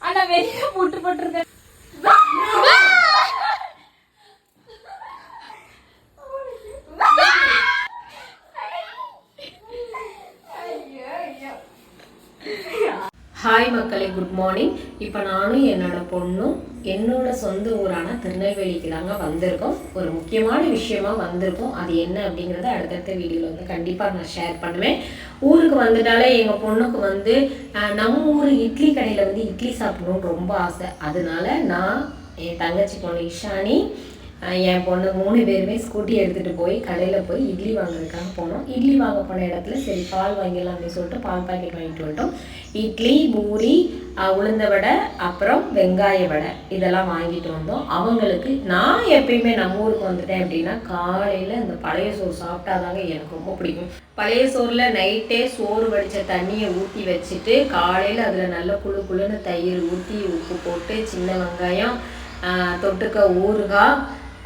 ஆனா வெளியே போட்டு போட்டுருக்கேன். ஹாய் மக்களே, குட் மார்னிங். இப்போ நானும் என்னோட பொண்ணும் என்னோட சொந்த ஊரான திருநெல்வேலிக்கு தாங்க வந்திருக்கோம். ஒரு முக்கியமான விஷயமா வந்திருக்கோம். அது என்ன அப்படிங்கிறத அடுத்தடுத்த வீடியோவில் வந்து கண்டிப்பாக நான் ஷேர் பண்ணுவேன். ஊருக்கு வந்துட்டாலே எங்கள் பொண்ணுக்கு வந்து நம்ம ஊர் இட்லி கடையில் வந்து இட்லி சாப்பிடணும்னு ரொம்ப ஆசை. அதனால நான் என் தங்கச்சி பொண்ணு இஷானி, என் பொண்ணு 3 பேருமே ஸ்கூட்டி எடுத்துகிட்டு போய் கடையில் போய் இட்லி வாங்குறதுக்காக போனோம். இட்லி வாங்க போன இடத்துல சரி பால் வாங்கிடலாம் அப்படின்னு சொல்லிட்டு பால் பாக்கெட் வாங்கிட்டு வந்துட்டோம். இட்லி, பூரி, உளுந்த வடை, அப்புறம் வெங்காய வடை இதெல்லாம் வாங்கிட்டு வந்தோம். அவங்களுக்கு நான் எப்பயுமே நம்ம ஊருக்கு வந்துட்டேன் அப்படின்னா காலையில் இந்த பழைய சோறு சாப்பிட்டாதாங்க எனக்கு ரொம்ப பிடிக்கும். பழைய சோறில் நைட்டே சோறு வடித்த தண்ணியை ஊற்றி வச்சுட்டு காலையில் அதில் நல்ல குழு குழுன்னு தயிர் ஊற்றி உப்பு போட்டு சின்ன வெங்காயம் தொட்டுக்க ஊறுகாய்,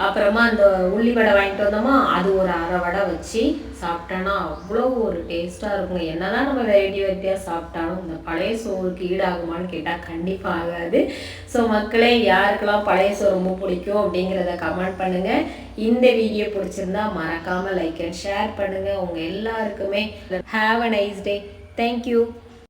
அப்புறமா அந்த உள்ளி வடை வாங்கிட்டு வந்தோமா அது ஒரு அரை வடை வச்சு சாப்பிட்டோன்னா அவ்வளோ ஒரு டேஸ்ட்டாக இருக்குங்க. என்னதான் நம்ம வெரைட்டியாக சாப்பிட்டாலும் இந்த பழைய சோறுக்கு ஈடாகுமான்னு கேட்டால் கண்டிப்பாக ஆகாது. ஸோ மக்களே, யாருக்கெல்லாம் பழைய சோறு ரொம்ப பிடிக்கும் அப்படிங்கிறத கமெண்ட் பண்ணுங்கள். இந்த வீடியோ பிடிச்சிருந்தா மறக்காமல் லைக் அண்ட் ஷேர் பண்ணுங்கள். உங்கள் எல்லாருக்குமே have a nice day. Thank you.